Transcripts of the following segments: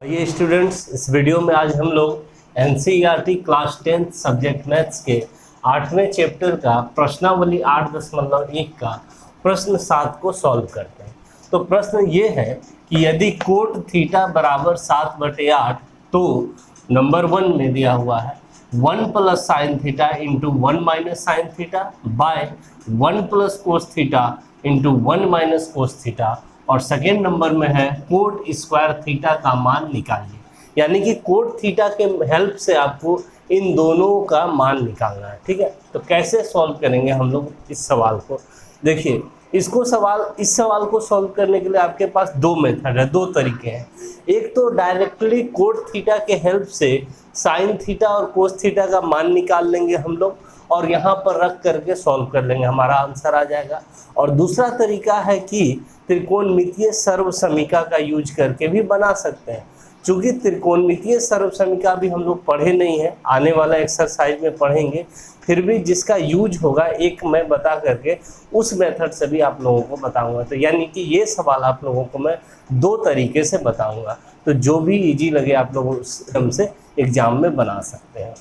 ये स्टूडेंट्स, इस वीडियो में आज हम लोग एनसीईआरटी क्लास 10 सब्जेक्ट मैथ्स के 8वें चैप्टर का प्रश्नावली 8.1 का प्रश्न 7 को सॉल्व करते हैं। तो प्रश्न ये है कि यदि कोट थीटा बराबर 7/8 तो नंबर 1 में दिया हुआ है 1 plus sine theta into 1 minus sine theta by 1 plus cos theta into 1 minus cos theta, और सेकेंड नंबर में है कोट स्क्वायर थीटा का मान निकालिए। यानी कि कोट थीटा के हेल्प से आपको इन दोनों का मान निकालना है। ठीक है, तो कैसे सॉल्व करेंगे हम लोग इस सवाल को? देखिए, इस सवाल को सॉल्व करने के लिए आपके पास दो मेथड है, दो तरीके हैं। एक तो डायरेक्टली कोट थीटा के हेल्प से साइन थीटा और कोस थीटा का मान निकाल लेंगे हम लोग और यहाँ पर रख करके सॉल्व कर लेंगे, हमारा आंसर आ जाएगा। और दूसरा तरीका है कि त्रिकोणमितीय सर्वसमीका का यूज करके भी बना सकते हैं। चूँकि त्रिकोणमितीय सर्वसमीका भी हम लोग पढ़े नहीं है, आने वाला एक्सरसाइज में पढ़ेंगे, फिर भी जिसका यूज होगा एक मैं बता करके उस मेथड से भी आप लोगों को बताऊंगा। तो यानी कि ये सवाल आप लोगों को मैं दो तरीके से बताऊंगा, तो जो भी इजी लगे आप लोग हमसे एग्जाम में बना सकते हैं।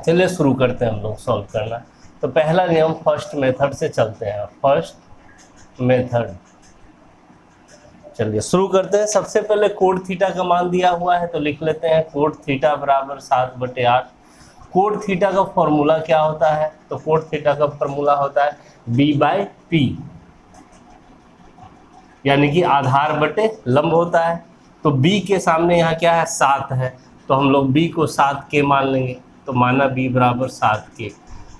चलिए शुरू करते हैं हम लोग सॉल्व करना। तो पहला नियम फर्स्ट मेथड से चलते हैं। फर्स्ट मेथड, चलिए शुरू करते हैं। सबसे पहले कोट थीटा का मान दिया हुआ है तो लिख लेते हैं कोट थीटा बराबर 7/8। कोट थीटा का फॉर्मूला क्या होता है? तो कोट थीटा का फॉर्मूला होता है b/p, यानी कि आधार बटे लंब होता है। तो b के सामने यहाँ क्या है? 7 है, तो हम लोग b को 7k मान लेंगे, तो माना b बराबर 7k,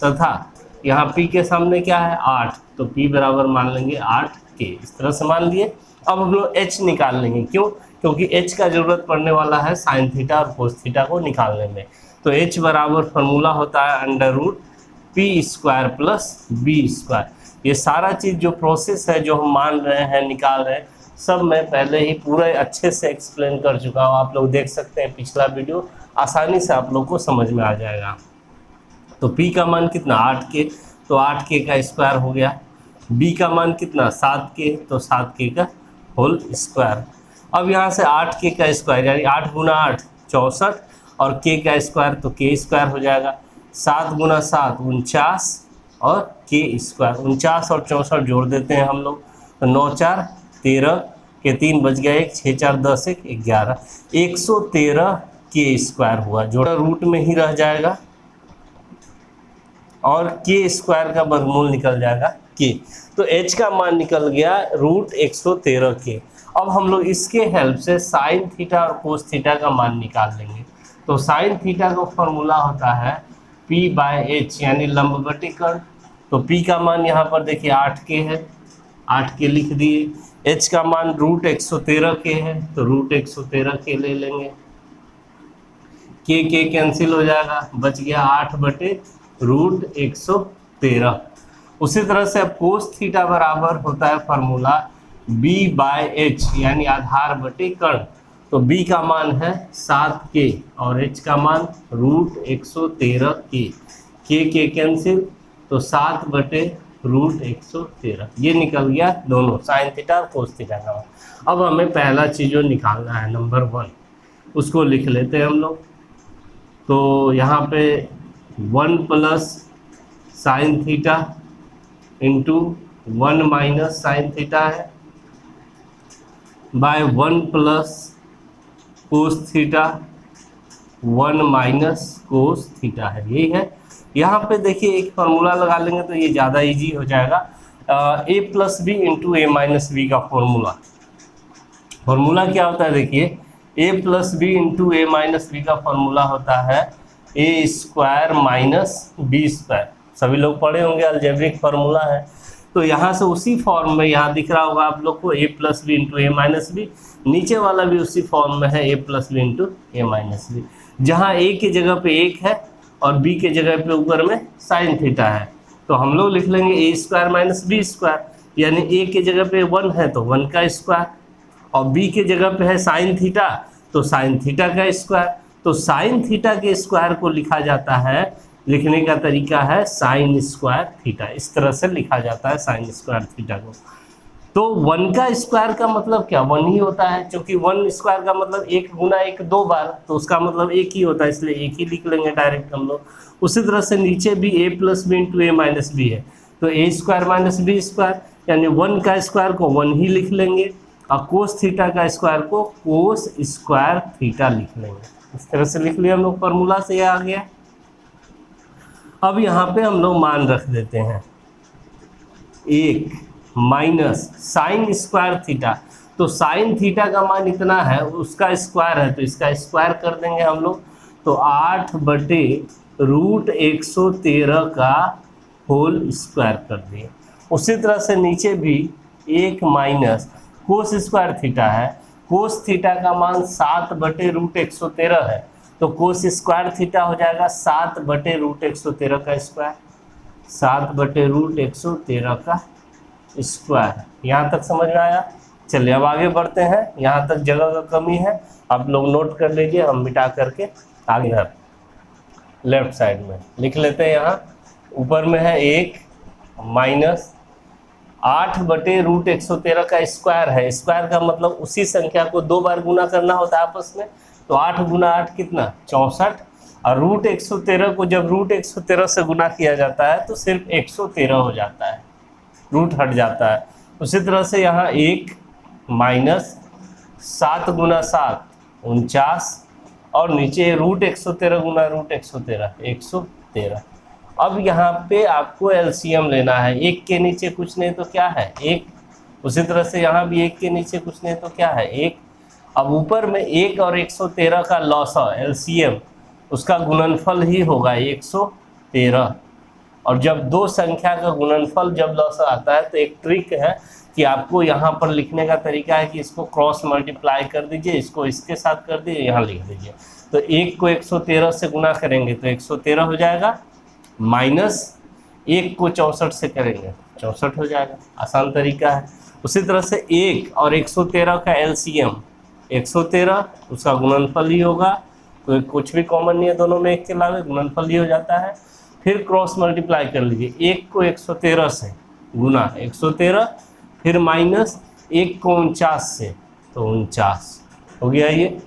तथा यहाँ p के सामने क्या है? 8, तो p बराबर मान लेंगे 8k। इस तरह से मान लिए। अब हम लोग h निकाल लेंगे। क्यों? क्योंकि h का जरूरत पड़ने वाला है साइन थीटा और कोस थीटा को निकालने में। तो h बराबर फॉर्मूला होता है √p² प्लस b²। ये सारा चीज़ जो प्रोसेस है, जो हम मान रहे हैं, निकाल रहे हैं, सब मैं पहले ही पूरे अच्छे से एक्सप्लेन कर चुका हूँ। आप लोग देख सकते हैं पिछला वीडियो, आसानी से आप लोग को समझ में आ जाएगा। तो p का मान कितना? 8k, तो 8k का स्क्वायर हो गया। b का मान कितना? 7k, तो 7k का होल स्क्वायर। अब यहाँ से 8k का स्क्वायर यानी 8 × 8 64, और k का स्क्वायर तो k स्क्वायर हो जाएगा। 7 × 7 49, और k स्क्वायर 49 और 64 जोड़ देते हैं हम लोग, तो 9 4 13 के 3 बच गया 1, 6 4 10 1 11, 113 k स्क्वायर हुआ। जोड़ा रूट में ही रह जाएगा और k स्क्वायर का वर्गमूल निकल जाएगा k। तो h का मान निकल गया √113k। अब हम लोग इसके हेल्प से साइन थीटा और कोस थीटा का मान निकाल लेंगे। तो साइन थीटा का फॉर्मूला होता है p/h, यानी लंब बटे कर्ण। तो p का मान यहाँ पर देखिए 8k है, 8k लिख दिए। h का मान √113k है, तो √113k ले लेंगे। k कैंसिल हो जाएगा, बच गया 8/√113। उसी तरह से अब कोस थीटा बराबर होता है फॉर्मूला b/h, यानी आधार बटे कर्ण। तो b का मान है 7k और h का मान √113k। k कैंसिल, तो 7/√113, ये निकल गया दोनों साइन थीटा और कोस थीटा का मान। अब हमें पहला चीज़ जो निकालना है नंबर 1, उसको लिख लेते हैं हम लोग। तो यहाँ पे 1 plus sine theta into 1 minus sine theta है by 1 plus cos theta 1 minus cos theta है, यही है। यहाँ पे देखिए एक फार्मूला लगा लेंगे तो ये ज़्यादा इजी हो जाएगा। a+b इंटू a-b का फॉर्मूला क्या होता है? देखिए a+b इंटू a-b का फॉर्मूला होता है a² माइनस b²। सभी लोग पढ़े होंगे, अलजेब्रिक फार्मूला है। तो यहाँ से उसी फॉर्म में यहाँ दिख रहा होगा आप लोग को a+b इंटू a-b, नीचे वाला भी उसी फॉर्म में है a+b इंटू a-b, जहाँ a की जगह पे 1 है और b के जगह पे ऊपर में साइन थीटा है। तो हम लोग लिख लेंगे a² माइनस b², यानी a के जगह पे 1 है तो 1 का स्क्वायर, और b के जगह पे है साइन थीटा तो साइन थीटा का स्क्वायर। तो साइन थीटा के स्क्वायर को लिखा जाता है, लिखने का तरीका है sin² थीटा। इस तरह से लिखा जाता है sin² थीटा को। तो 1 का स्क्वायर का मतलब क्या 1 ही होता है, क्योंकि 1 स्क्वायर का मतलब 1 गुना 1 2 बार, तो उसका मतलब 1 ही होता है, इसलिए 1 ही लिख लेंगे डायरेक्ट हम लोग। उसी तरह से नीचे भी a plus B into A minus B है, तो a square minus B square, यानी 1 का स्क्वायर को 1 ही लिख लेंगे और कोस थीटा का स्क्वायर को कोस स्क्वायर थीटा लिख लेंगे। इस तरह से लिख लिया हम लोग, फॉर्मूला से ये आ गया। अब यहाँ पे हम लोग मान रख देते हैं 1 माइनस साइन स्क्वायर थीटा, तो साइन थीटा का मान इतना है, उसका स्क्वायर है तो इसका स्क्वायर कर देंगे हम लोग, तो 8/√113 का होल स्क्वायर कर दिए। उसी तरह से नीचे भी 1 माइनस कोस स्क्वायर थीटा है, कोस थीटा का मान 7/√113 है, तो कोस स्क्वायर थीटा हो जाएगा 7/√113 का स्क्वायर, 7/√113 का स्क्वायर। यहाँ तक समझ में आया? चलिए अब आगे बढ़ते हैं, यहाँ तक जगह का कमी है, आप लोग नोट कर लीजिए, हम मिटा करके आगे इधर लेफ्ट साइड में लिख लेते हैं। यहाँ ऊपर में है 1 माइनस 8/√113 का स्क्वायर है, स्क्वायर का मतलब उसी संख्या को 2 बार गुना करना होता है आपस में, तो 8 गुना 8 कितना 64, और √113 को जब √113 से गुना किया जाता है तो सिर्फ 113 हो जाता है, रूट हट जाता है। उसी तरह से यहाँ 1 माइनस 7 गुना 7 49, और नीचे √113 गुना √113 113। अब यहाँ पे आपको एलसीएम लेना है, 1 के नीचे कुछ नहीं तो क्या है 1, उसी तरह से यहाँ भी 1 के नीचे कुछ नहीं तो क्या है 1। अब ऊपर में 1 और 113 का लॉसा एलसीएम, उसका गुणनफल ही होगा 113, और जब दो संख्या का गुणनफल जब लॉसा आता है तो एक ट्रिक है कि आपको यहाँ पर लिखने का तरीका है कि इसको क्रॉस मल्टीप्लाई कर दीजिए, इसको इसके साथ कर दीजिए, यहाँ लिख दीजिए, तो 1 को 113 से गुना करेंगे तो 113 हो जाएगा, माइनस 1 को 64 से करेंगे 64 हो जाएगा, आसान तरीका है। उसी तरह से 1 और 113 का एलसीएम 113, उसका गुणनफल ही होगा, तो कुछ भी कॉमन नहीं है दोनों में, 1 के अलावा गुणनफल ही हो जाता है। फिर क्रॉस मल्टीप्लाई कर लीजिए, 1 को 113 से गुना 113, फिर माइनस 1 को 49 से, तो 49 हो गया ये।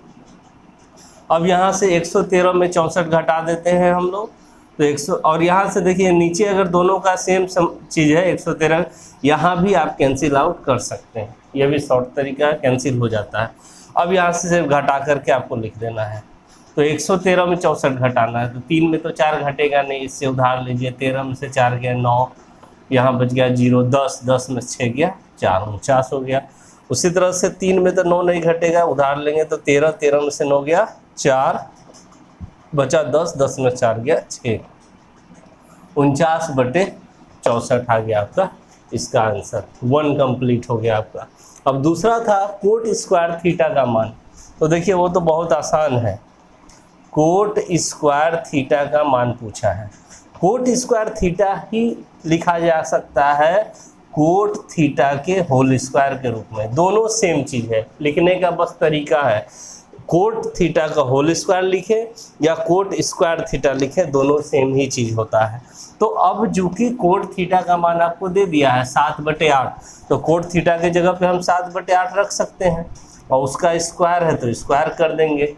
अब यहाँ से 113 में 64 घटा देते हैं हम लोग, तो 100, और यहाँ से देखिए नीचे अगर दोनों का सेम चीज़ है 113, यहाँ भी आप कैंसिल आउट कर सकते हैं, यह भी शॉर्ट तरीका है, कैंसिल हो जाता है। अब यहाँ से सिर्फ घटा करके आपको लिख देना है, तो 113 में 64 घटाना है, तो 3 में तो 4 घटेगा नहीं, इससे उधार लीजिए, 13 में से 4 गया 9, यहाँ बच गया 0, 10 में 6 गया 4, 49 हो गया। उसी तरह से 3 में तो 9 नहीं घटेगा, उधार लेंगे तो 13 में से 9 गया 4, बचा 10 में 4 गया 6, 49/64 आ गया आपका इसका आंसर, 1 कंप्लीट हो गया आपका। अब दूसरा था कोट स्क्वायर थीटा का मान, तो देखिए वो तो बहुत आसान है, कोट स्क्वायर थीटा का मान पूछा है। कोट स्क्वायर थीटा ही लिखा जा सकता है कोट थीटा के होल स्क्वायर के रूप में, दोनों सेम चीज़ है, लिखने का बस तरीका है, कोट थीटा का होल स्क्वायर लिखे या कोट स्क्वायर थीटा लिखे, दोनों सेम ही चीज़ होता है। तो अब जो कि कोट थीटा का मान आपको दे दिया है 7/8, तो कोट थीटा की जगह पे हम 7/8 रख सकते हैं, और उसका स्क्वायर है तो स्क्वायर कर देंगे।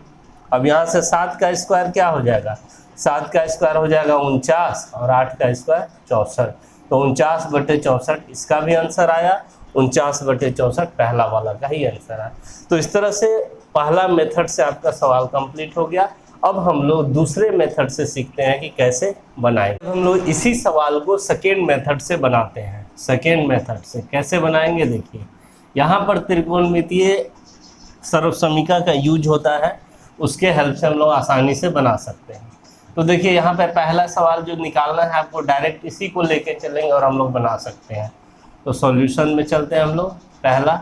अब यहाँ से 7 का स्क्वायर क्या हो जाएगा, 7 का स्क्वायर हो जाएगा 49, और 8 का स्क्वायर 64, तो 49/64 इसका भी आंसर आया, 49/64 पहला वाला का ही आंसर आया। तो इस तरह से पहला मेथड से आपका सवाल कंप्लीट हो गया। अब हम लोग दूसरे मेथड से सीखते हैं कि कैसे बनाएं। हम लोग इसी सवाल को सेकेंड मेथड से बनाते हैं। सेकेंड मेथड से कैसे बनाएंगे, देखिए यहाँ पर त्रिकोणमितीय सर्वसमीका का यूज होता है, उसके हेल्प से हम लोग आसानी से बना सकते हैं। तो देखिए यहाँ पर पहला सवाल जो निकालना है आपको, डायरेक्ट इसी को लेके चलेंगे और हम लोग बना सकते हैं। तो सॉल्यूशन में चलते हैं हम लोग। पहला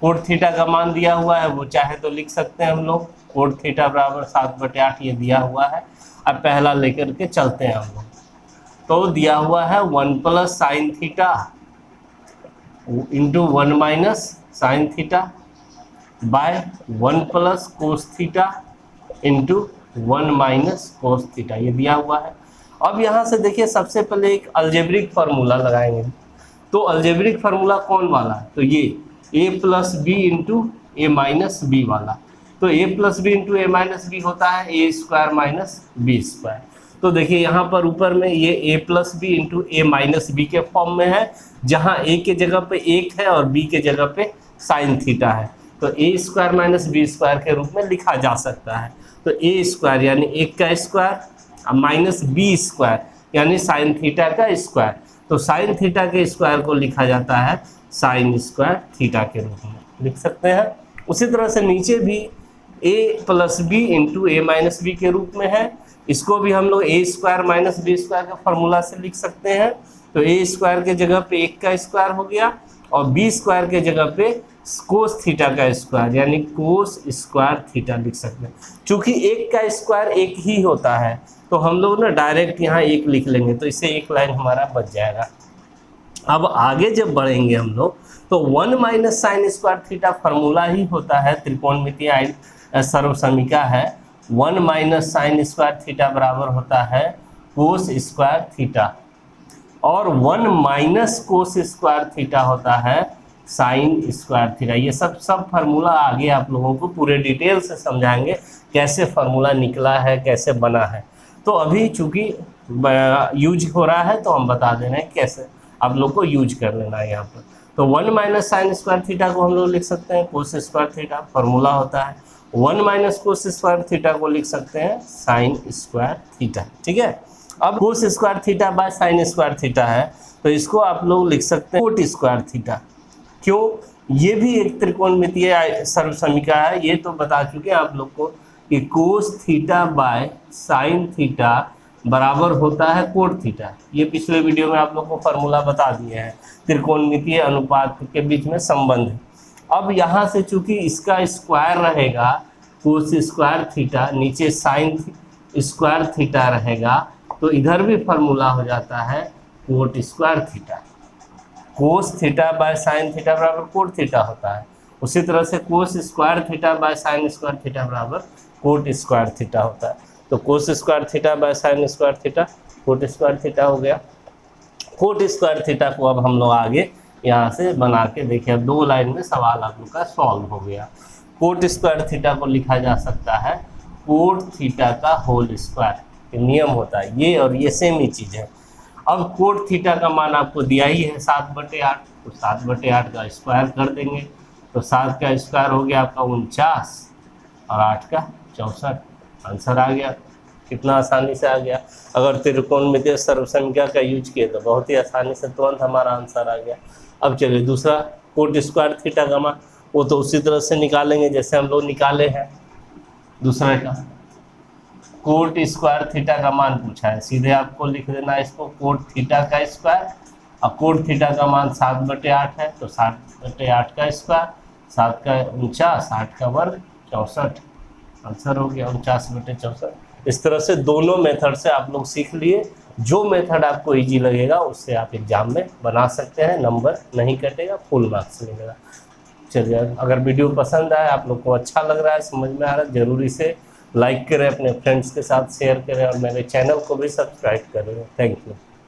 कोट थीटा का मान दिया हुआ है, वो चाहे तो लिख सकते हैं हम लोग, कोट थीटा बराबर 7/8 ये दिया हुआ है। अब पहला लेकर के चलते हैं हम लोग, तो दिया हुआ है 1 + sin theta into 1 - sin theta by 1 + cos theta into 1 - cos theta, ये दिया हुआ है। अब यहाँ से देखिए सबसे पहले एक अलजेब्रिक फार्मूला लगाएंगे, तो अलजेब्रिक फार्मूला कौन वाला? तो ये a plus B into A minus B वाला। तो a plus B into A minus B होता है A square minus B square. तो देखिए यहाँ पर ऊपर में ये a plus B into A minus B के फॉर्म में है, जहाँ a के जगह पे 1 है और b के जगह पे साइन थीटा है। तो a square minus B square के रूप में लिखा जा सकता है। तो a स्क्वायर यानी 1 का स्क्वायर माइनस बी स्क्वायर यानी साइन थीटा का स्क्वायर। तो साइन थीटा के स्क्वायर को लिखा जाता है साइन स्क्वायर थीटा के रूप में लिख सकते हैं। उसी तरह से नीचे भी a plus B into A minus B के रूप में है, इसको भी हम लोग A square minus B square का फॉर्मूला से लिख सकते हैं। तो ए स्क्वायर के जगह पे 1 का स्क्वायर हो गया और बी स्क्वायर के जगह पे कोस थीटा का स्क्वायर यानी कोस स्क्वायर थीटा लिख सकते हैं। चूंकि 1 का स्क्वायर 1 ही होता है तो हम लोग ना डायरेक्ट यहाँ 1 लिख लेंगे, तो इससे एक लाइन हमारा बच जाएगा। अब आगे जब बढ़ेंगे हम लोग तो 1 minus sine square theta formula ही होता है, त्रिकोणमितीय सर्वसमीका है। 1 माइनस साइन स्क्वायर थीटा बराबर होता है कोस स्क्वायर थीटा और 1 माइनस कोस स्क्वायर थीटा होता है साइन स्क्वायर थीटा। ये सब फार्मूला आगे आप लोगों को पूरे डिटेल से समझाएंगे कैसे फार्मूला निकला है, कैसे बना है। तो अभी चूंकि यूज हो रहा है तो हम बता दे रहे हैं कैसे आप लोग को यूज कर लेना है यहाँ पर। तो 1 माइनस साइन स्क्वायर थीटा को हम लोग लिख सकते हैं कोस स्क्वायर थीटा, फार्मूला होता है। 1 माइनस कोस स्क्वायर थीटा को लिख सकते हैं साइन स्क्वायर थीटा, ठीक है। अब cos square theta by sine square theta है तो इसको आप लोग लिख सकते हैं कोट स्क्वायर थीटा। क्यों? ये भी एक त्रिकोणमितीय सर्वसमीका है, ये तो बता चुके हैं आप लोग को कि cos theta by sine theta बराबर होता है कोट थीटा। ये पिछले वीडियो में आप लोग को फार्मूला बता दिए हैं, त्रिकोणमितीय अनुपात के बीच में संबंध। अब यहाँ से चूंकि इसका स्क्वायर रहेगा कोस स्क्वायर थीटा, नीचे साइन स्क्वायर थीटा रहेगा, तो इधर भी फार्मूला हो जाता है coat square theta. Cos theta by sine theta बराबर कोट थीटा होता है। उसी तरह से cos square theta by sine square theta बराबर कोट स्क्वायर थीटा होता है। तो cos square theta by sine square theta coat square theta हो गया। कोट स्क्वायर थीटा को अब हम लोग आगे यहाँ से बना के देखिए, अब 2 लाइन में सवाल आप लोग का सॉल्व हो गया। कोट स्क्वायर थीटा को लिखा जा सकता है कोट थीटा का होल स्क्वायर। नियम होता है ये और ये सेम ही चीज़ है। अब कोट थीटा का मान आपको दिया ही है 7/8, तो 7/8 का स्क्वायर कर देंगे तो 7 का स्क्वायर हो गया आपका 49 और 8 का 64। आंसर आ गया। कितना आसानी से आ गया। अगर त्रिकोणमितीय सर्वसमीका का यूज किए तो बहुत ही आसानी से तुरंत हमारा आंसर आ गया। अब चलिए दूसरा कोट स्क्वायर थीटा का मान, वो तो उसी तरह से निकालेंगे जैसे हम लोग निकाले हैं। दूसरे का कोट स्क्वायर थीटा का मान पूछा है, सीधे आपको लिख देना है इसको कोट थीटा का स्क्वायर। अब कोट थीटा का मान 7/8 है तो 7/8 का स्क्वायर, 7 का 49, 8 का वर्ग 64। आंसर हो गया 49/64। इस तरह से दोनों मेथड से आप लोग सीख लिए। जो मेथड आपको इजी लगेगा उससे आप एग्जाम में बना सकते हैं, नंबर नहीं कटेगा, फुल मार्क्स मिलेगा। चलिए, अगर वीडियो पसंद आए, आप लोग को अच्छा लग रहा है, समझ में आ रहा है, जरूरी से लाइक करें, अपने फ्रेंड्स के साथ शेयर करें और मेरे चैनल को भी सब्सक्राइब करें। Thank you.